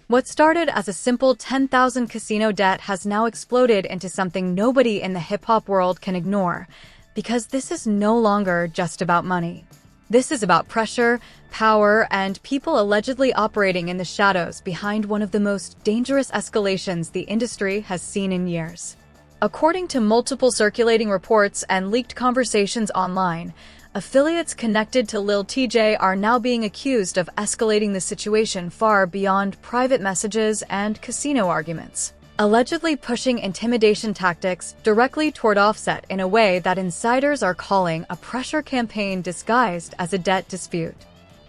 What started as a simple 10,000 casino debt has now exploded into something nobody in the hip-hop world can ignore, because this is no longer just about money. This is about pressure, power, and people allegedly operating in the shadows behind one of the most dangerous escalations the industry has seen in years. According to multiple circulating reports and leaked conversations online, affiliates connected to Lil Tjay are now being accused of escalating the situation far beyond private messages and casino arguments, allegedly pushing intimidation tactics directly toward Offset in a way that insiders are calling a pressure campaign disguised as a debt dispute.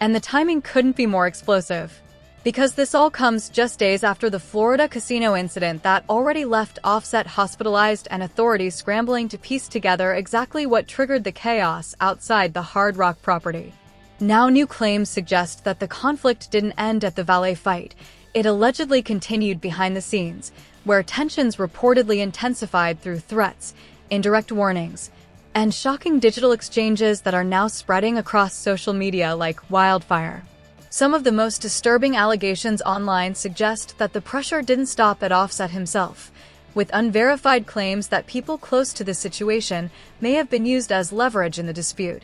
And the timing couldn't be more explosive, because this all comes just days after the Florida casino incident that already left Offset hospitalized and authorities scrambling to piece together exactly what triggered the chaos outside the Hard Rock property. Now new claims suggest that the conflict didn't end at the valet fight. It allegedly continued behind the scenes, where tensions reportedly intensified through threats, indirect warnings, and shocking digital exchanges that are now spreading across social media like wildfire. Some of the most disturbing allegations online suggest that the pressure didn't stop at Offset himself, with unverified claims that people close to the situation may have been used as leverage in the dispute,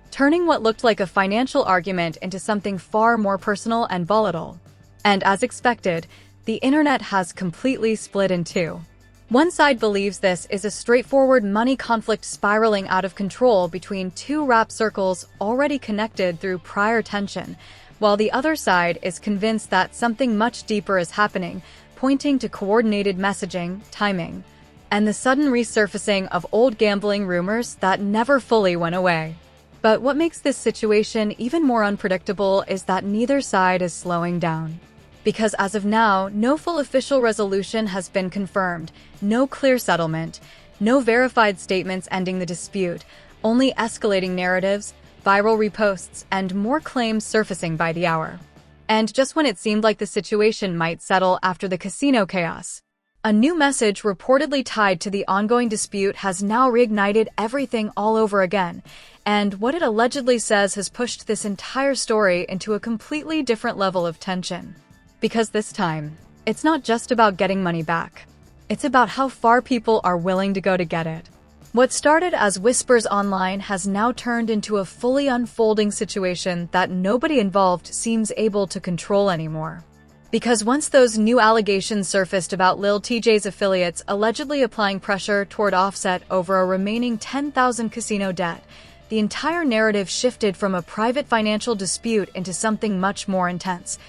turning what looked like a financial argument into something far more personal and volatile. And as expected, the internet has completely split in two. One side believes this is a straightforward money conflict spiraling out of control between two rap circles already connected through prior tension, while the other side is convinced that something much deeper is happening, pointing to coordinated messaging, timing, and the sudden resurfacing of old gambling rumors that never fully went away. But what makes this situation even more unpredictable is that neither side is slowing down. Because as of now, no full official resolution has been confirmed, no clear settlement, no verified statements ending the dispute, only escalating narratives, viral reposts, and more claims surfacing by the hour. And just when it seemed like the situation might settle after the casino chaos, a new message reportedly tied to the ongoing dispute has now reignited everything all over again, and what it allegedly says has pushed this entire story into a completely different level of tension. Because this time, it's not just about getting money back. It's about how far people are willing to go to get it. What started as whispers online has now turned into a fully unfolding situation that nobody involved seems able to control anymore. Because once those new allegations surfaced about Lil Tjay's affiliates allegedly applying pressure toward Offset over a remaining 10,000 casino debt, the entire narrative shifted from a private financial dispute into something much more intense,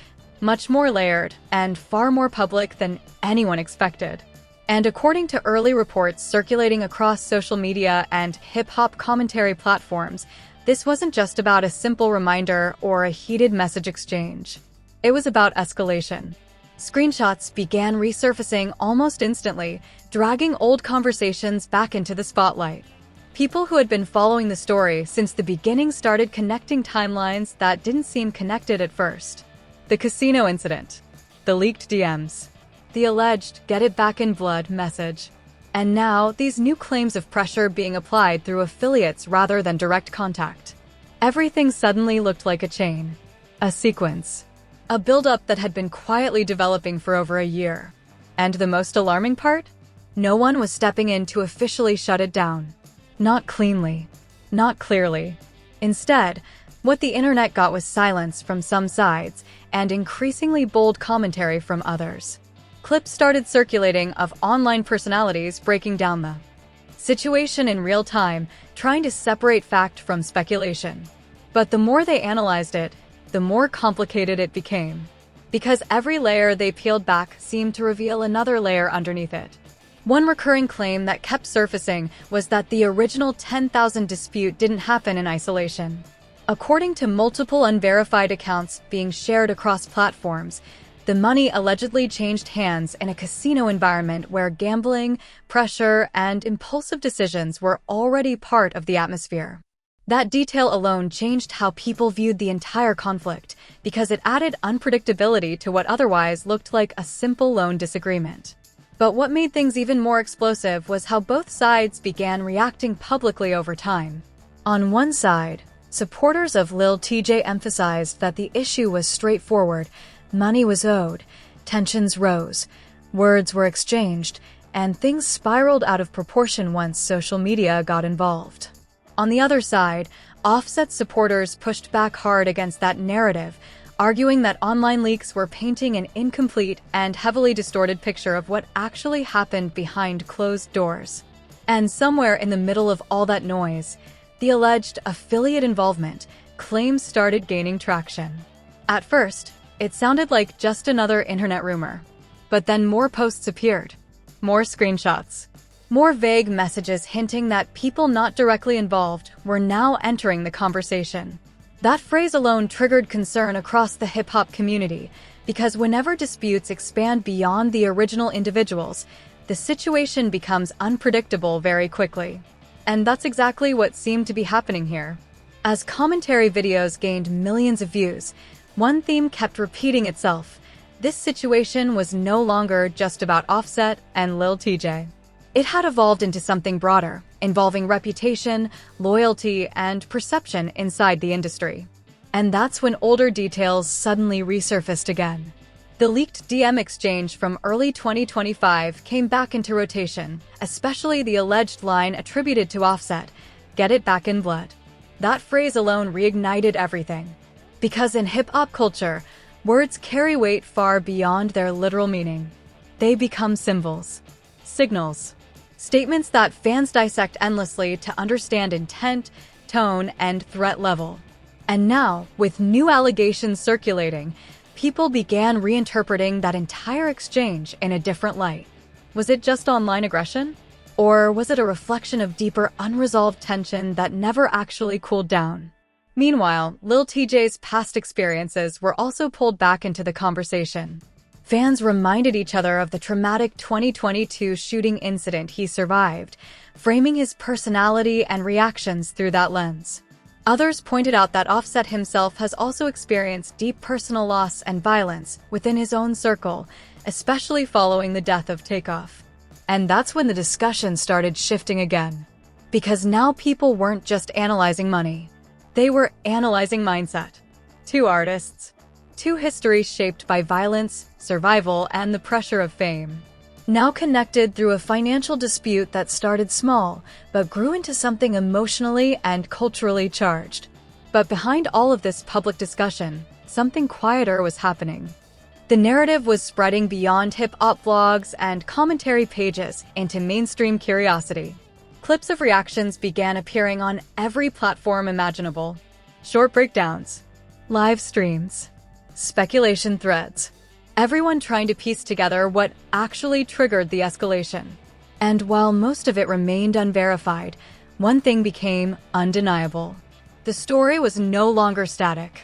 much more layered, and far more public than anyone expected. And according to early reports circulating across social media and hip-hop commentary platforms, this wasn't just about a simple reminder or a heated message exchange. It was about escalation. Screenshots began resurfacing almost instantly, dragging old conversations back into the spotlight. People who had been following the story since the beginning started connecting timelines that didn't seem connected at first. The casino incident, the leaked DMs, the alleged "get it back in blood" message, and now these new claims of pressure being applied through affiliates rather than direct contact. Everything suddenly looked like a chain, a sequence, a build-up that had been quietly developing for over a year. And the most alarming part? No one was stepping in to officially shut it down. Not cleanly, not clearly. Instead, what the internet got was silence from some sides and increasingly bold commentary from others. Clips started circulating of online personalities breaking down the situation in real time, trying to separate fact from speculation. But the more they analyzed it, the more complicated it became. Because every layer they peeled back seemed to reveal another layer underneath it. One recurring claim that kept surfacing was that the original 10,000 dispute didn't happen in isolation. According to multiple unverified accounts being shared across platforms, the money allegedly changed hands in a casino environment where gambling, pressure, and impulsive decisions were already part of the atmosphere. That detail alone changed how people viewed the entire conflict, because it added unpredictability to what otherwise looked like a simple loan disagreement. But what made things even more explosive was how both sides began reacting publicly over time. On one side, supporters of Lil Tjay emphasized that the issue was straightforward. Money was owed, Tensions rose, words were exchanged, and things spiraled out of proportion once social media got involved. On the other side, Offset supporters pushed back hard against that narrative, arguing that online leaks were painting an incomplete and heavily distorted picture of what actually happened behind closed doors. And somewhere in the middle of all that noise, the alleged affiliate involvement claims started gaining traction. At first, it sounded like just another internet rumor. But then more posts appeared, more screenshots, more vague messages hinting that people not directly involved were now entering the conversation. That phrase alone triggered concern across the hip-hop community, because whenever disputes expand beyond the original individuals, the situation becomes unpredictable very quickly. And that's exactly what seemed to be happening here. As commentary videos gained millions of views, one theme kept repeating itself. This situation was no longer just about Offset and Lil Tjay. It had evolved into something broader, involving reputation, loyalty, and perception inside the industry. And that's when older details suddenly resurfaced again. The leaked DM exchange from early 2025 came back into rotation, especially the alleged line attributed to Offset, "Get it back in blood." That phrase alone reignited everything. Because in hip-hop culture, words carry weight far beyond their literal meaning. They become symbols, signals, statements that fans dissect endlessly to understand intent, tone, and threat level. And now, with new allegations circulating, people began reinterpreting that entire exchange in a different light. Was it just online aggression? Or was it a reflection of deeper unresolved tension that never actually cooled down? Meanwhile, Lil Tjay's past experiences were also pulled back into the conversation. Fans reminded each other of the traumatic 2022 shooting incident he survived, framing his personality and reactions through that lens. Others pointed out that Offset himself has also experienced deep personal loss and violence within his own circle, especially following the death of Takeoff. And that's when the discussion started shifting again. Because now people weren't just analyzing money. They were analyzing mindset. Two artists, two histories shaped by violence, survival, and the pressure of fame. Now connected through a financial dispute that started small, but grew into something emotionally and culturally charged. But behind all of this public discussion, something quieter was happening. The narrative was spreading beyond hip-hop blogs and commentary pages into mainstream curiosity. Clips of reactions began appearing on every platform imaginable. Short breakdowns, live streams, speculation threads. Everyone trying to piece together what actually triggered the escalation. And while most of it remained unverified, one thing became undeniable. The story was no longer static.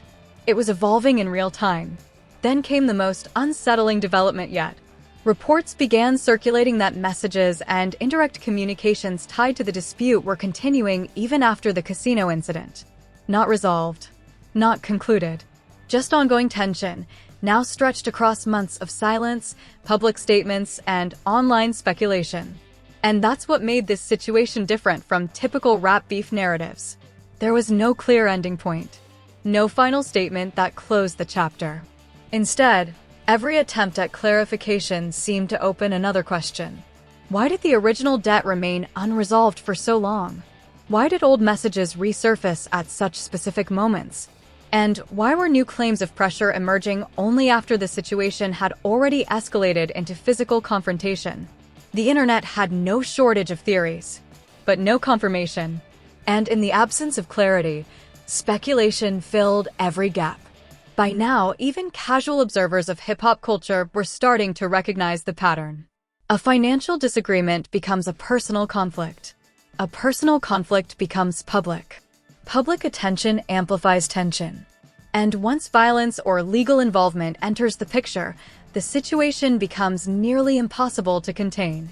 It was evolving in real time. Then came the most unsettling development yet. Reports began circulating that messages and indirect communications tied to the dispute were continuing even after the casino incident. Not resolved, not concluded. Just ongoing tension, now stretched across months of silence, public statements, and online speculation. And that's what made this situation different from typical rap beef narratives. There was no clear ending point, no final statement that closed the chapter. Instead, every attempt at clarification seemed to open another question. Why did the original debt remain unresolved for so long? Why did old messages resurface at such specific moments? And why were new claims of pressure emerging only after the situation had already escalated into physical confrontation? The internet had no shortage of theories, but no confirmation. And in the absence of clarity, speculation filled every gap. By now, even casual observers of hip-hop culture were starting to recognize the pattern. A financial disagreement becomes a personal conflict. A personal conflict becomes public. Public attention amplifies tension. And once violence or legal involvement enters the picture, the situation becomes nearly impossible to contain.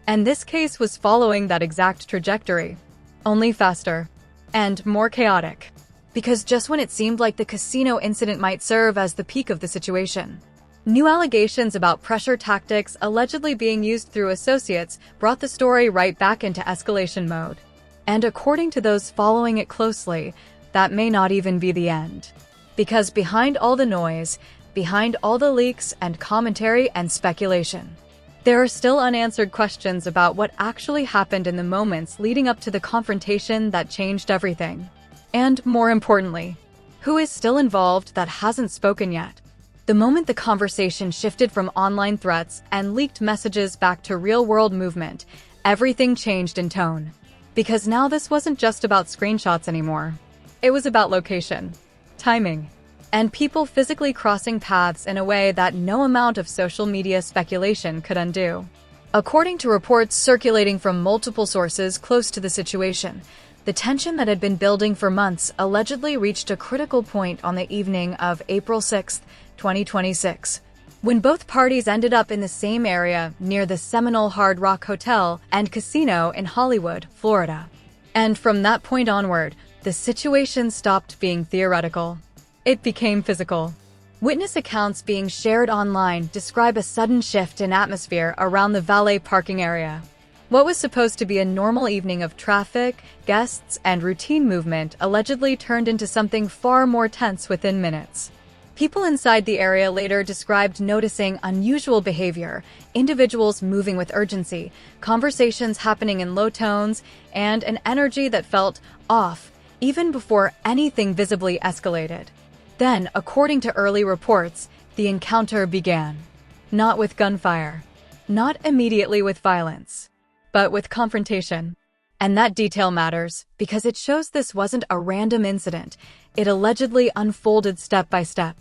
And this case was following that exact trajectory, only faster and more chaotic. Because just when it seemed like the casino incident might serve as the peak of the situation, new allegations about pressure tactics allegedly being used through associates brought the story right back into escalation mode. And according to those following it closely, that may not even be the end. Because behind all the noise, behind all the leaks and commentary and speculation. There are still unanswered questions about what actually happened in the moments leading up to the confrontation that changed everything. And more importantly, who is still involved that hasn't spoken yet? The moment the conversation shifted from online threats and leaked messages back to real-world movement, everything changed in tone. Because now this wasn't just about screenshots anymore. It was about location, timing, and people physically crossing paths in a way that no amount of social media speculation could undo. According to reports circulating from multiple sources close to the situation, the tension that had been building for months allegedly reached a critical point on the evening of April 6, 2026, when both parties ended up in the same area near the Seminole Hard Rock Hotel and Casino in Hollywood, Florida. And from that point onward, the situation stopped being theoretical. It became physical. Witness accounts being shared online describe a sudden shift in atmosphere around the valet parking area. What was supposed to be a normal evening of traffic, guests, and routine movement allegedly turned into something far more tense within minutes. People inside the area later described noticing unusual behavior, individuals moving with urgency, conversations happening in low tones, and an energy that felt off even before anything visibly escalated. Then, according to early reports, the encounter began. Not with gunfire, not immediately with violence, but with confrontation. And that detail matters because it shows this wasn't a random incident. It allegedly unfolded step by step.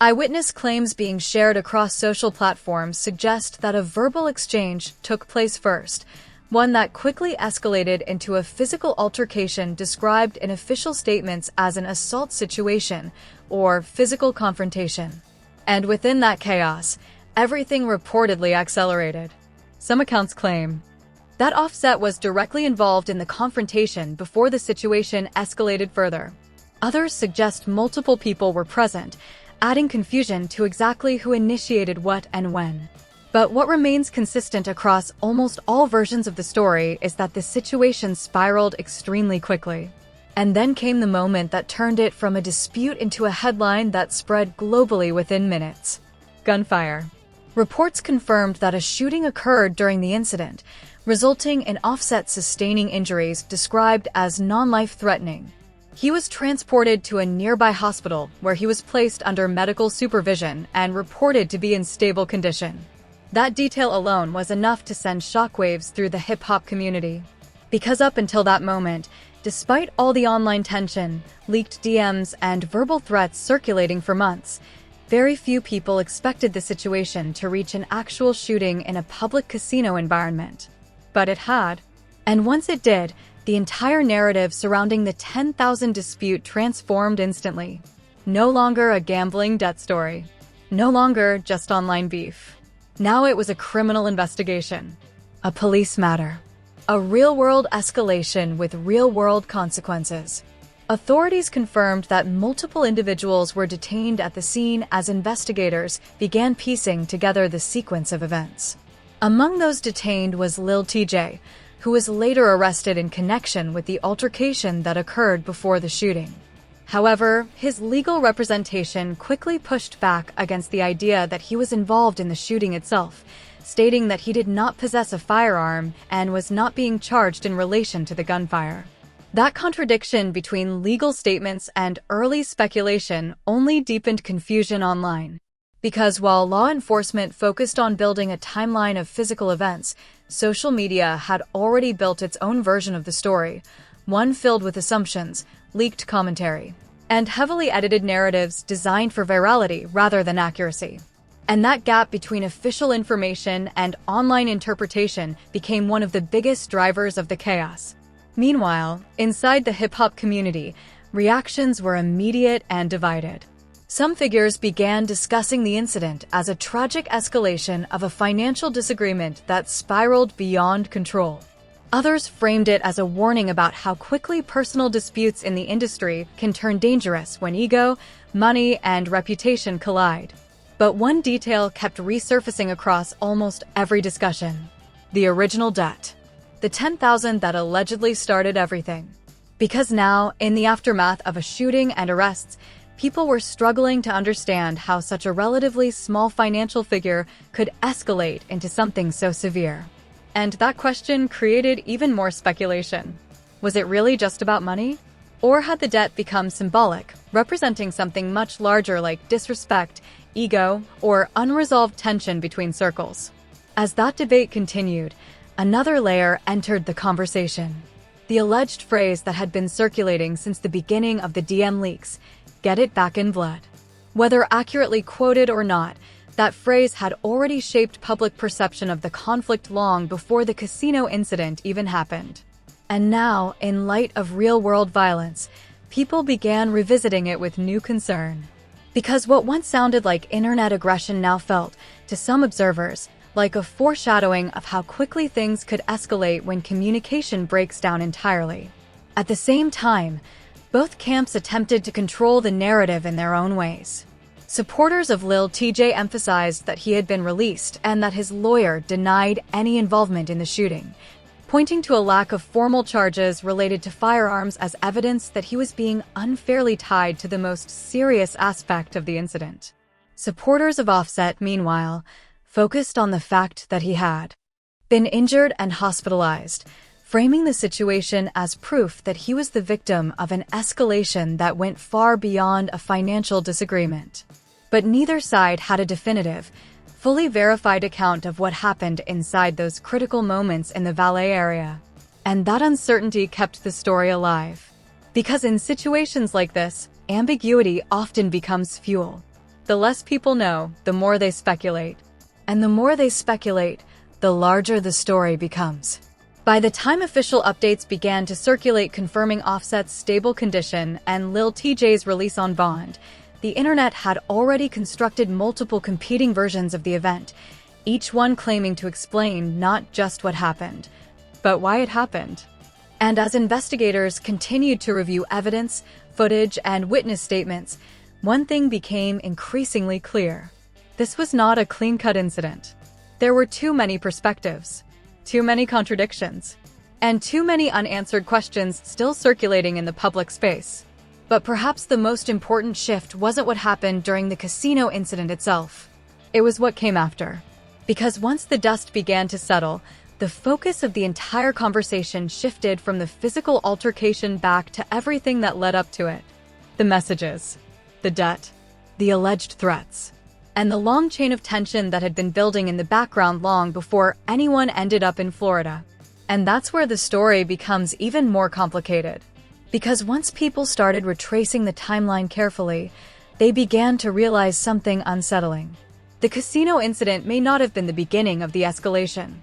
Eyewitness claims being shared across social platforms suggest that a verbal exchange took place first, one that quickly escalated into a physical altercation described in official statements as an assault situation or physical confrontation. And within that chaos, everything reportedly accelerated. Some accounts claim that Offset was directly involved in the confrontation before the situation escalated further. Others suggest multiple people were present, adding confusion to exactly who initiated what and when. But what remains consistent across almost all versions of the story is that the situation spiraled extremely quickly. And then came the moment that turned it from a dispute into a headline that spread globally within minutes. Gunfire. Reports confirmed that a shooting occurred during the incident, resulting in Offset sustaining injuries described as non-life-threatening. He was transported to a nearby hospital where he was placed under medical supervision and reported to be in stable condition. That detail alone was enough to send shockwaves through the hip-hop community. Because up until that moment, despite all the online tension, leaked DMs, and verbal threats circulating for months, very few people expected the situation to reach an actual shooting in a public casino environment. But it had. And once it did, the entire narrative surrounding the 10,000 dispute transformed instantly. No longer a gambling debt story. No longer just online beef. Now it was a criminal investigation. A police matter. A real-world escalation with real-world consequences. Authorities confirmed that multiple individuals were detained at the scene as investigators began piecing together the sequence of events. Among those detained was Lil Tjay, who was later arrested in connection with the altercation that occurred before the shooting. However, his legal representation quickly pushed back against the idea that he was involved in the shooting itself, stating that he did not possess a firearm and was not being charged in relation to the gunfire. That contradiction between legal statements and early speculation only deepened confusion online. Because while law enforcement focused on building a timeline of physical events, social media had already built its own version of the story, one filled with assumptions, leaked commentary, and heavily edited narratives designed for virality rather than accuracy. And that gap between official information and online interpretation became one of the biggest drivers of the chaos. Meanwhile, inside the hip-hop community, reactions were immediate and divided. Some figures began discussing the incident as a tragic escalation of a financial disagreement that spiraled beyond control. Others framed it as a warning about how quickly personal disputes in the industry can turn dangerous when ego, money, and reputation collide. But one detail kept resurfacing across almost every discussion: the original debt. The 10,000 that allegedly started everything. Because now, in the aftermath of a shooting and arrests, People were struggling to understand how such a relatively small financial figure could escalate into something so severe. And that question created even more speculation. Was it really just about money? Or had the debt become symbolic, representing something much larger like disrespect, ego, or unresolved tension between circles? As that debate continued, another layer entered the conversation. The alleged phrase that had been circulating since the beginning of the DM leaks, "Get it back in blood." Whether accurately quoted or not, that phrase had already shaped public perception of the conflict long before the casino incident even happened. And now, in light of real-world violence, people began revisiting it with new concern. Because what once sounded like internet aggression now felt, to some observers, like a foreshadowing of how quickly things could escalate when communication breaks down entirely. At the same time, both camps attempted to control the narrative in their own ways. Supporters of Lil Tjay emphasized that he had been released and that his lawyer denied any involvement in the shooting, pointing to a lack of formal charges related to firearms as evidence that he was being unfairly tied to the most serious aspect of the incident. Supporters of Offset, meanwhile, focused on the fact that he had been injured and hospitalized, framing the situation as proof that he was the victim of an escalation that went far beyond a financial disagreement. But neither side had a definitive, fully verified account of what happened inside those critical moments in the valet area. And that uncertainty kept the story alive. Because in situations like this, ambiguity often becomes fuel. The less people know, the more they speculate. And the more they speculate, the larger the story becomes. By the time official updates began to circulate confirming Offset's stable condition and Lil Tjay's release on bond, the internet had already constructed multiple competing versions of the event, each one claiming to explain not just what happened, but why it happened. And as investigators continued to review evidence, footage, and witness statements, one thing became increasingly clear. This was not a clean-cut incident. There were too many perspectives, too many contradictions, and too many unanswered questions still circulating in the public space. But perhaps the most important shift wasn't what happened during the casino incident itself. It was what came after. Because once the dust began to settle, the focus of the entire conversation shifted from the physical altercation back to everything that led up to it. The messages, the debt, the alleged threats, and the long chain of tension that had been building in the background long before anyone ended up in Florida. And that's where the story becomes even more complicated. Because once people started retracing the timeline carefully, they began to realize something unsettling. The casino incident may not have been the beginning of the escalation.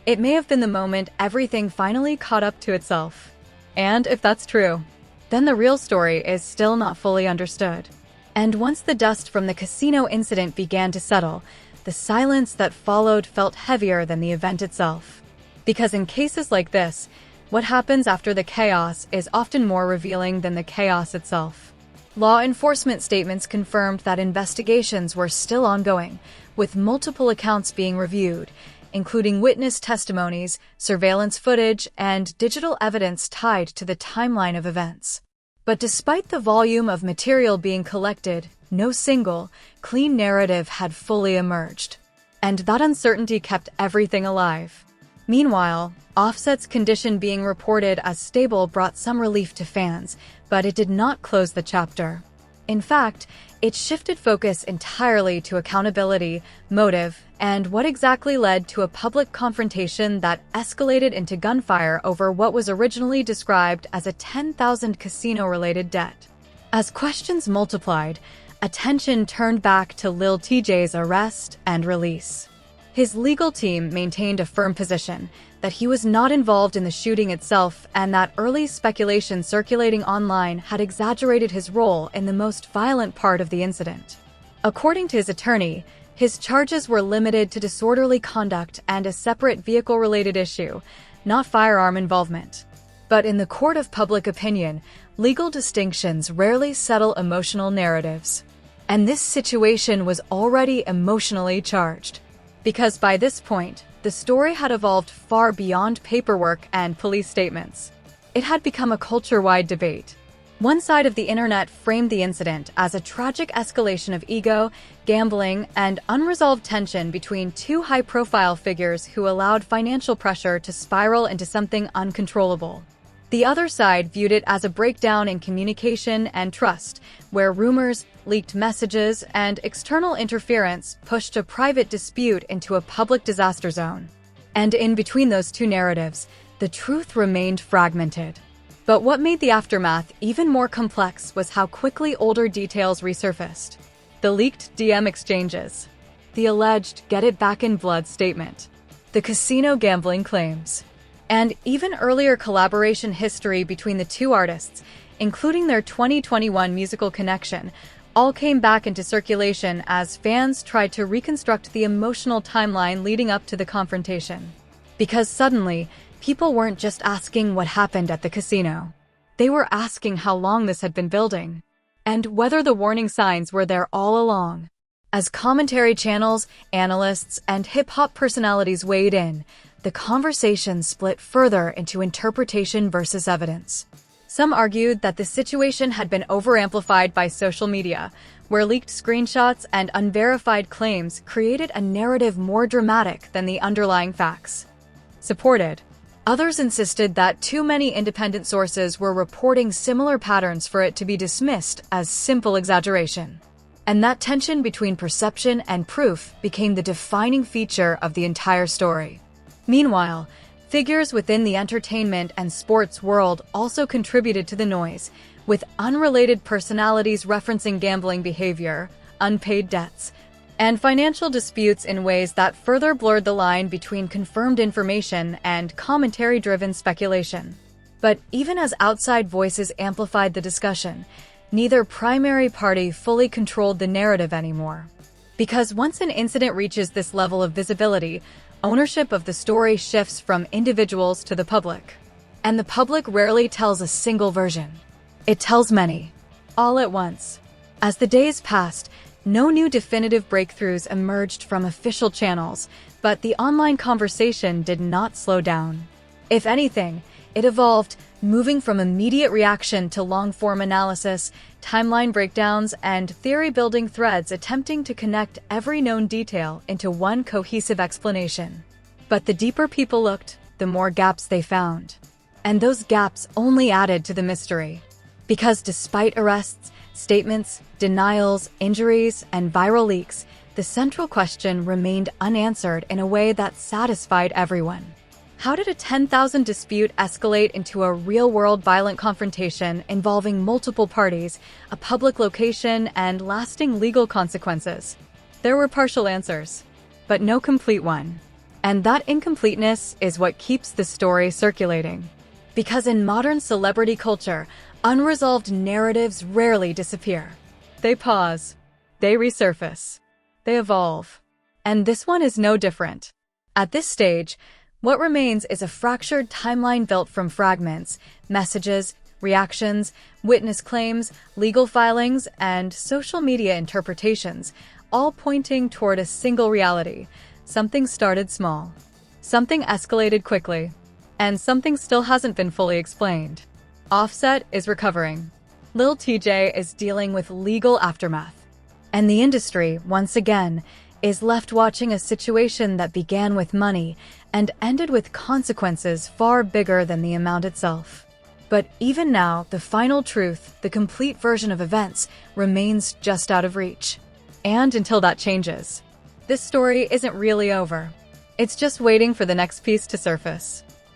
It may have been the moment everything finally caught up to itself. And if that's true, then the real story is still not fully understood. And once the dust from the casino incident began to settle, the silence that followed felt heavier than the event itself. Because in cases like this, what happens after the chaos is often more revealing than the chaos itself. Law enforcement statements confirmed that investigations were still ongoing, with multiple accounts being reviewed, including witness testimonies, surveillance footage, and digital evidence tied to the timeline of events. But despite the volume of material being collected, no single, clean narrative had fully emerged. And that uncertainty kept everything alive. Meanwhile, Offset's condition being reported as stable brought some relief to fans, but it did not close the chapter. In fact, it shifted focus entirely to accountability, motive, and what exactly led to a public confrontation that escalated into gunfire over what was originally described as a $10,000 casino-related debt. As questions multiplied, attention turned back to Lil Tjay's arrest and release. His legal team maintained a firm position that he was not involved in the shooting itself and that early speculation circulating online had exaggerated his role in the most violent part of the incident. According to his attorney, his charges were limited to disorderly conduct and a separate vehicle-related issue, not firearm involvement. But in the court of public opinion, legal distinctions rarely settle emotional narratives. And this situation was already emotionally charged. Because by this point, the story had evolved far beyond paperwork and police statements. It had become a culture-wide debate. One side of the internet framed the incident as a tragic escalation of ego, gambling, and unresolved tension between two high-profile figures who allowed financial pressure to spiral into something uncontrollable. The other side viewed it as a breakdown in communication and trust, where rumors, leaked messages, and external interference pushed a private dispute into a public disaster zone. And in between those two narratives, the truth remained fragmented. But what made the aftermath even more complex was how quickly older details resurfaced. The leaked DM exchanges, the alleged "get it back in blood" statement, the casino gambling claims, and even earlier collaboration history between the two artists, including their 2021 musical connection, all came back into circulation as fans tried to reconstruct the emotional timeline leading up to the confrontation. Because suddenly, people weren't just asking what happened at the casino. They were asking how long this had been building, and whether the warning signs were there all along. As commentary channels, analysts, and hip-hop personalities weighed in, the conversation split further into interpretation versus evidence. Some argued that the situation had been overamplified by social media, where leaked screenshots and unverified claims created a narrative more dramatic than the underlying facts. Supported. Others insisted that too many independent sources were reporting similar patterns for it to be dismissed as simple exaggeration. And that tension between perception and proof became the defining feature of the entire story. Meanwhile, figures within the entertainment and sports world also contributed to the noise, with unrelated personalities referencing gambling behavior, unpaid debts, and financial disputes in ways that further blurred the line between confirmed information and commentary-driven speculation. But even as outside voices amplified the discussion, neither primary party fully controlled the narrative anymore. Because once an incident reaches this level of visibility, ownership of the story shifts from individuals to the public. And the public rarely tells a single version. It tells many, all at once. As the days passed, no new definitive breakthroughs emerged from official channels, but the online conversation did not slow down. If anything, it evolved, moving from immediate reaction to long-form analysis, timeline breakdowns, and theory-building threads attempting to connect every known detail into one cohesive explanation. But the deeper people looked, the more gaps they found. And those gaps only added to the mystery. Because despite arrests, statements, denials, injuries, and viral leaks, the central question remained unanswered in a way that satisfied everyone. How did a 10,000 dispute escalate into a real-world violent confrontation involving multiple parties, a public location, and lasting legal consequences? There were partial answers, but no complete one. And that incompleteness is what keeps the story circulating. Because in modern celebrity culture, unresolved narratives rarely disappear. They pause. They resurface. They evolve. And this one is no different. At this stage, what remains is a fractured timeline built from fragments, messages, reactions, witness claims, legal filings, and social media interpretations, all pointing toward a single reality. Something started small. Something escalated quickly. And something still hasn't been fully explained. Offset is recovering. Lil Tjay is dealing with legal aftermath. And the industry, once again, is left watching a situation that began with money and ended with consequences far bigger than the amount itself. But even now, the final truth, the complete version of events, remains just out of reach. And until that changes, this story isn't really over. It's just waiting for the next piece to surface.